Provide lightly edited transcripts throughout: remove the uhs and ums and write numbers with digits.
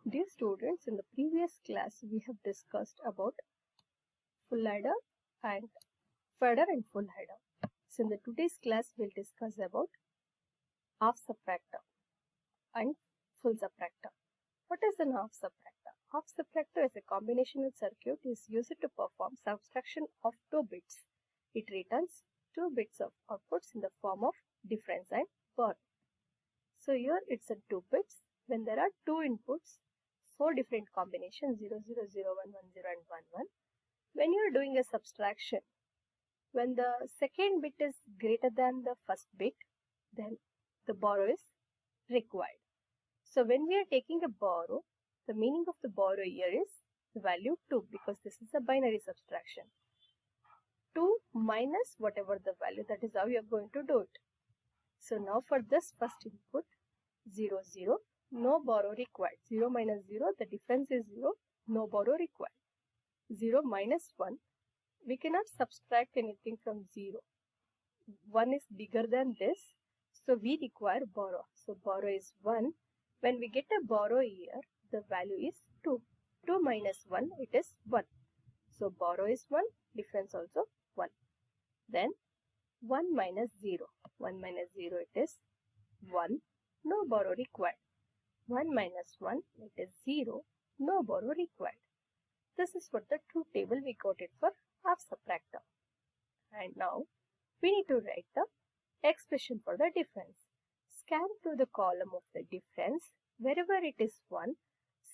Dear students, in the previous class we have discussed about full adder and fadder and full adder. So in the today's class we'll discuss about half subtractor and full subtractor. What is an half subtractor? Half subtractor is a combinational circuit is used to perform subtraction of 2 bits. It returns 2 bits of outputs in the form of difference and borrow. So here it's a 2 bits. When there are 2 inputs, 4 different combinations 0, 0, 0, 1, 1, 0 and 1, 1. When you are doing a subtraction, when the second bit is greater than the first bit, then the borrow is required. So when we are taking a borrow, the meaning of the borrow here is the value 2 because this is a binary subtraction. 2 minus whatever the value, that is how you are going to do it. So now for this first input 0, 0, no borrow required. 0 minus 0, the difference is 0, no borrow required. 0 minus 1, we cannot subtract anything from 0. 1 is bigger than this, so we require borrow. So borrow is 1. When we get a borrow here, the value is 2. 2 minus 1, it is 1. So borrow is 1, difference also 1. Then 1 minus 0. 1 minus 0, it is 1. No borrow required. 1 minus 1, it is 0. No borrow required. This is what the truth table we got it for half subtractor. And now we need to write the expression for the difference. Scan through the column of the difference. Wherever it is 1,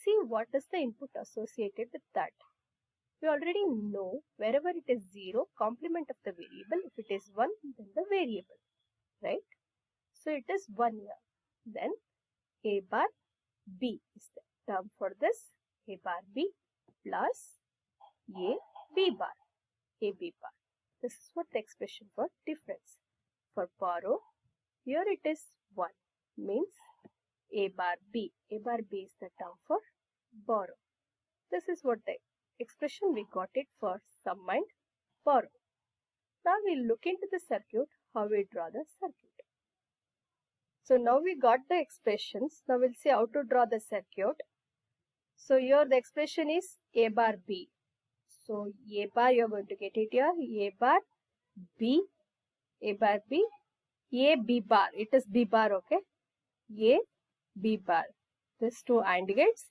see what is the input associated with that. We already know wherever it is 0, complement of the variable. If it is 1, then the variable, right? So it is 1 here. Then A bar B is the term for this. A bar B plus A B bar. A B bar. This is what the expression for difference. For borrow, here it is 1, means A bar B. A bar B is the term for borrow. This is what the expression we got it for sum and borrow. Now we'll look into the circuit, how we draw the circuit. So now we got the expressions. Now we'll see how to draw the circuit. So here the expression is A bar B. So A bar you are going to get it here. A bar B. A bar B. A B bar. It is B bar, okay. A B bar. This two AND gates.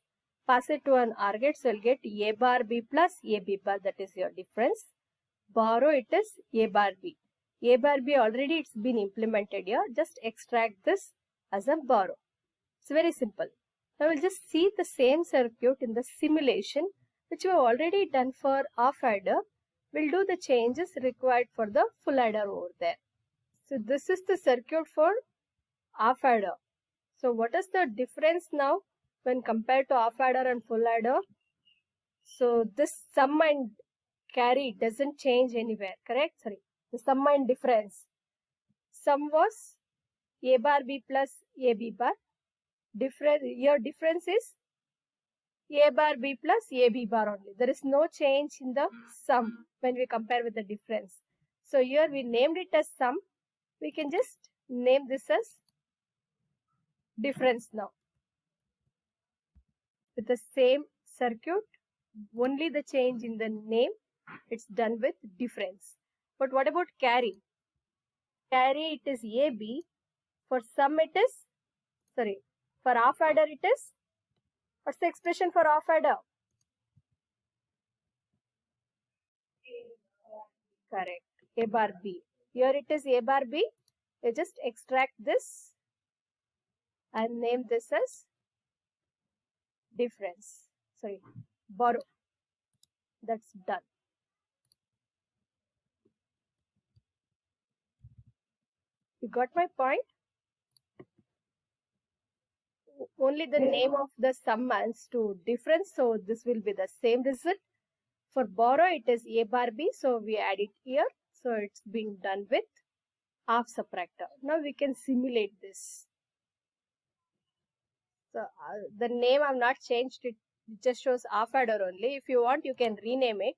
Pass it to an OR gate. So you'll get A bar B plus A B bar. That is your difference. Borrow it is A bar B. A bar B already it's been implemented here. Just extract this as a borrow. It's very simple. Now we'll just see the same circuit in the simulation which we have already done for half adder. We'll do the changes required for the full adder over there. So this is the circuit for half adder. So what is the difference now when compared to half adder and full adder? So this sum and carry doesn't change anywhere, correct? Sorry, the sum and difference. Sum was A bar B plus A B bar. Your difference is A bar B plus A B bar only. There is no change in the sum when we compare with the difference. So here we named it as sum. We can just name this as difference now. With the same circuit, only the change in the name, it's done with difference. But what about carry? Carry it is AB. For sum it is, sorry, for half adder it is, what's the expression for half adder? Correct, A bar B. Here it is A bar B. You just extract this and name this as difference. Sorry, borrow. That's done. You got my point? Only the name of the sum adds to difference, so this will be the same result. For borrow, it is A bar B, so we add it here. So it's being done with half subtractor. Now we can simulate this. So the name I have not changed it. It just shows half adder only. If you want, you can rename it.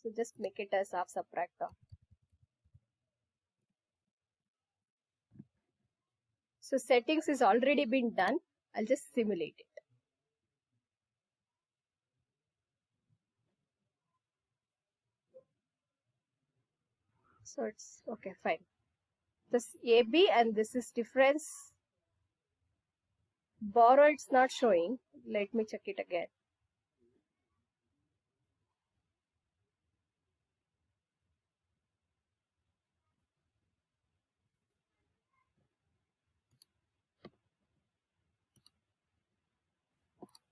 So just make it as half subtractor. So settings is already been done. I'll just simulate it. So it's okay, fine. This AB and this is difference. Borrow, it's not showing. Let me check it again.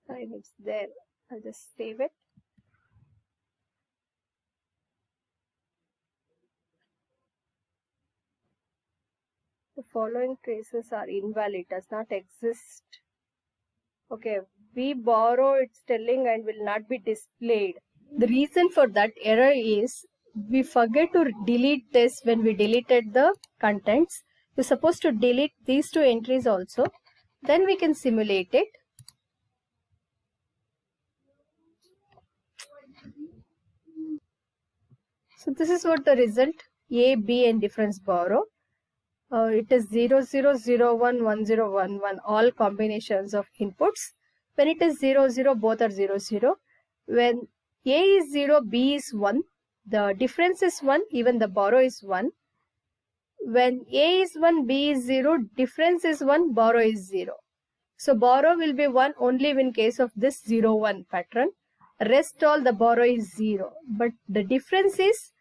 Fine, it's there. I'll just save it. The following traces are invalid, does not exist. Okay, we borrow, it's telling, and will not be displayed. The reason for that error is we forget to delete this when we deleted the contents. We're supposed to delete these two entries also. Then we can simulate it. So this is what the result, A, B and difference borrow. It is 0, 0, 0, 1, 1, 0, 1, 1, all combinations of inputs. When it is 0, 0, both are 0, 0. When A is 0, B is 1, the difference is 1, even the borrow is 1. When A is 1, B is 0, difference is 1, borrow is 0. So borrow will be 1 only in case of this 0, 1 pattern. Rest all the borrow is 0. But the difference is,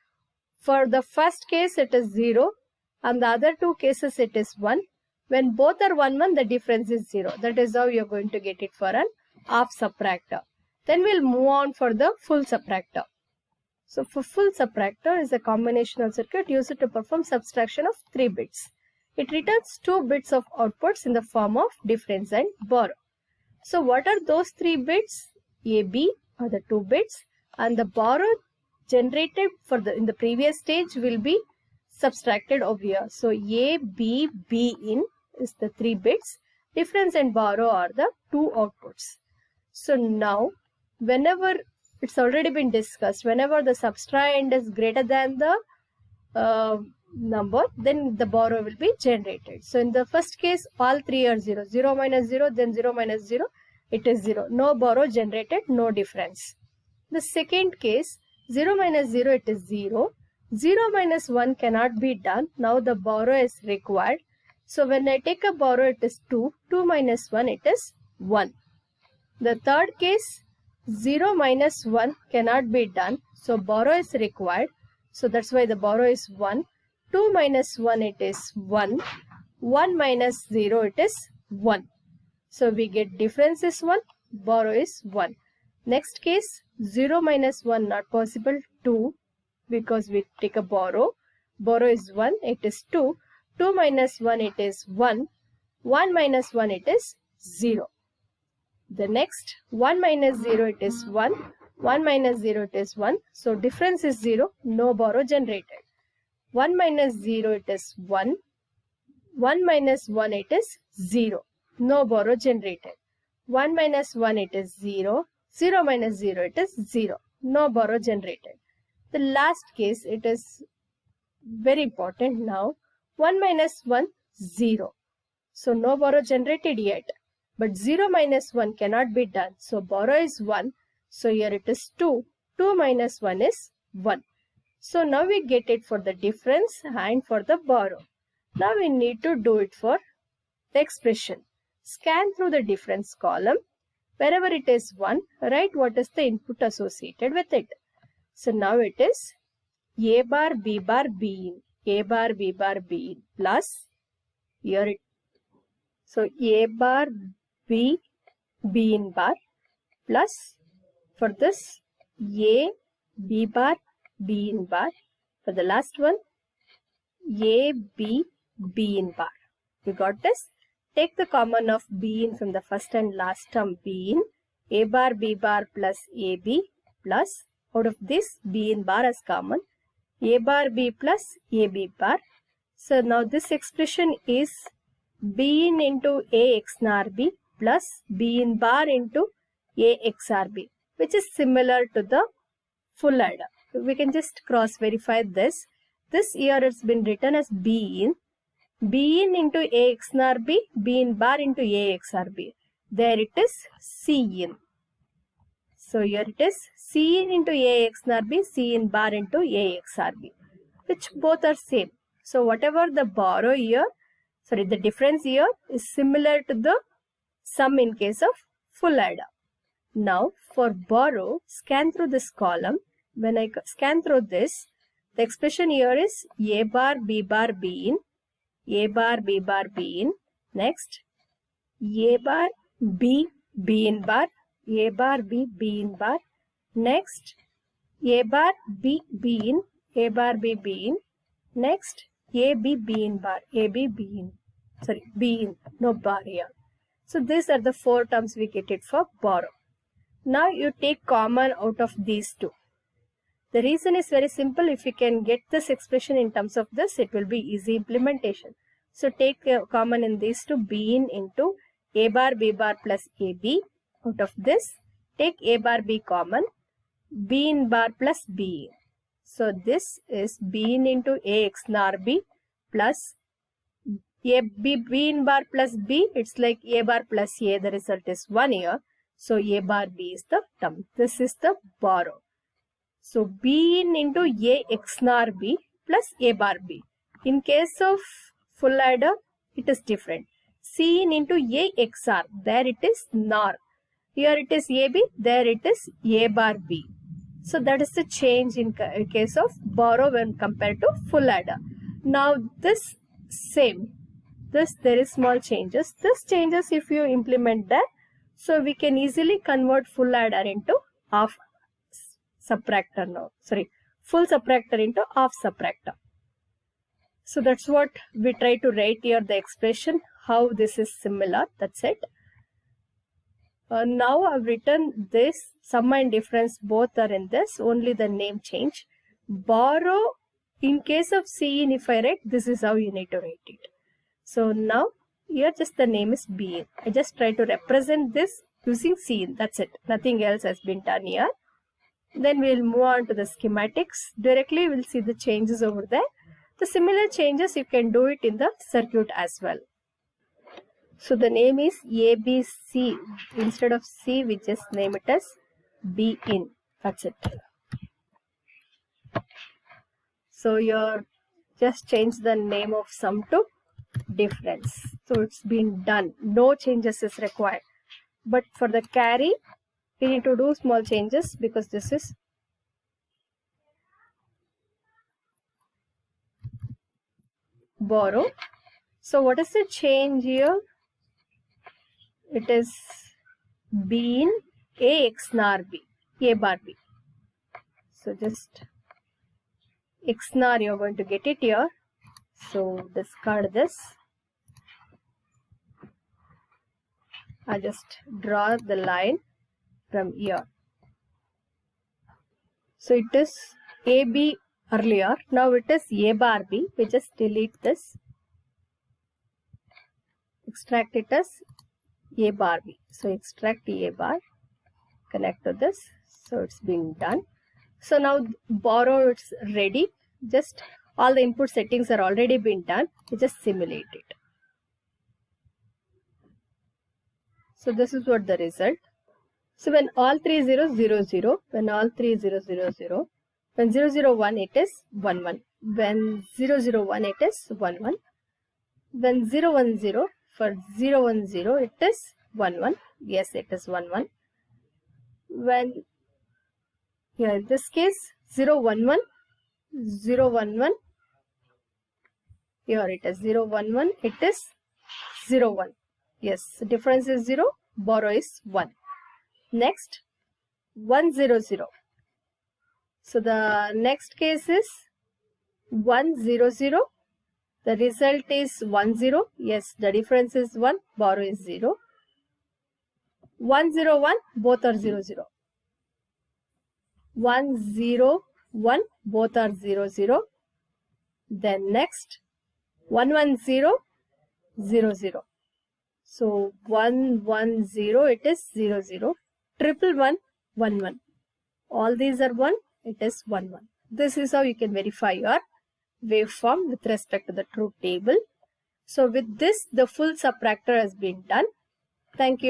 for the first case it is 0 and the other two cases it is 1. When both are 1, 1, the difference is 0. That is how you are going to get it for an half subtractor. Then we'll move on for the full subtractor. So for full subtractor is a combinational circuit used to perform subtraction of 3 bits. It returns 2 bits of outputs in the form of difference and borrow. So what are those 3 bits? A, B are the 2 bits, and the borrow generated in the previous stage will be subtracted over here. So A, B, B in is the 3 bits. Difference and borrow are the 2 outputs. So now, whenever it's already been discussed, whenever the subtrahend is greater than the number, then the borrow will be generated. So in the first case, all 3 are 0. 0 minus 0, then 0 minus 0, it is 0. No borrow generated, no difference. The second case, 0 minus 0, it is 0. 0 minus 1 cannot be done. Now the borrow is required. So when I take a borrow, it is 2. 2 minus 1, it is 1. The third case, 0 minus 1 cannot be done. So borrow is required. So that's why the borrow is 1. 2 minus 1, it is 1. 1 minus 0, it is 1. So we get difference is 1, borrow is 1. Next case, 0 minus 1 not possible, 2, because we take a borrow. Borrow is 1, it is 2. 2 minus 1, it is 1. 1 minus 1, it is 0. The next, 1 minus 0, it is 1. 1 minus 0, it is 1. So difference is 0, no borrow generated. 1 minus 0, it is 1. 1 minus 1, it is 0. No borrow generated. 1 minus 1, it is 0. 0 minus 0, it is 0. No borrow generated. The last case, it is very important now. 1 minus 1, 0. So no borrow generated yet. But 0 minus 1 cannot be done. So borrow is 1. So here it is 2. 2 minus 1 is 1. So now we get it for the difference and for the borrow. Now we need to do it for the expression. Scan through the difference column. Wherever it is 1, write what is the input associated with it. So now it is A bar, B bar, B in. A bar, B bar, B in. Plus, here it. So A bar, B, B in bar. Plus, for this, A, B bar, B in bar. For the last one, A, B, B in bar. You got this? Take the common of B in from the first and last term B in. A bar, B bar plus AB plus, out of this B in bar as common, A bar, B plus AB bar. So now this expression is B in into A XNOR B plus B in bar into A XOR B, which is similar to the full adder. We can just cross verify this. This here it's been written as B in. B in into A XNOR B, B in bar into A XOR B. there it is Cin. So here it is Cin into Ax nar B, Cin bar into Ax r B, which both are same. So whatever the borrow here, the difference here is similar to the sum in case of full adder. Now for borrow, scan through this column. When I scan through this, the expression here is A bar B bar B in, A bar B bar B in, next A bar B B in bar, A bar B B in bar, next A bar B B in, A bar B B in, next A B B in bar, A B B in, B in, no bar here. So these are the 4 terms we get it for borrow. Now you take common out of these two. The reason is very simple. If you can get this expression in terms of this, it will be easy implementation. So take common in these two, B in into A bar B bar plus AB. Out of this, take A bar B common, B in bar plus B in. So this is B in into Ax nar B plus A B in bar plus B. It's like A bar plus A. The result is 1 here. So A bar B is the term. This is the borrow. So B in into Ax nar B plus A bar B. In case of full adder, it is different. C in into Axr. There it is nar. Here it is AB. There it is A bar B. So that is the change in case of borrow when compared to full adder. Now this same. There is small changes. This changes if you implement that. So we can easily convert full adder into half subtractor now. Full subtractor into half subtractor. So that's what we try to write here, the expression, how this is similar. That's it. Now I've written this, sum and difference both are in this, only the name change. Borrow, in case of Cin, if I write, this is how you need to write it. So now here just the name is B in. I just try to represent this using Cin. That's it. Nothing else has been done here. Then we'll move on to the schematics. Directly we'll see the changes over there. The similar changes you can do it in the circuit as well. So the name is ABC. Instead of C, we just name it as B in. That's it. So you're just change the name of sum to difference. So it's been done. No changes is required. But for the carry, we need to do small changes because this is borrow. So what is the change here? It is B in Ax nar B, A bar B. So just X nar you're going to get it here. So discard this. I just draw the line from here. So it is AB earlier. Now it is A bar B. We just delete this. Extract it as A bar B. So extract A bar. Connect to this. So it's been done. So now borrow, it's ready. Just all the input settings are already been done. We just simulate it. So this is what the result. So when all 3 0 0 0, when all 3 0 0 0, when 0 0 1 it is 1 1. When 0 0 1 it is 1 1. When 0 1 0, for 0 1 0 it is 1 1. Yes, it is 1 1. When in this case 0 1 1, 0 1 1, here it is 0 1 1, it is 0 1. Yes, the difference is 0, borrow is 1. Next 1 0 0. So the next case is 1 0 0. The result is 1 0. Yes, the difference is 1, borrow is 0. 1 0 1, both are 0 0. 1 0 1, both are 0 0. Then next 1 1 0 0 0. So 1 1 0, it is 0 0. Triple 1 1 1. All these are 1, it is 1 1. This is how you can verify your waveform with respect to the truth table. So with this, the full subtractor has been done. Thank you.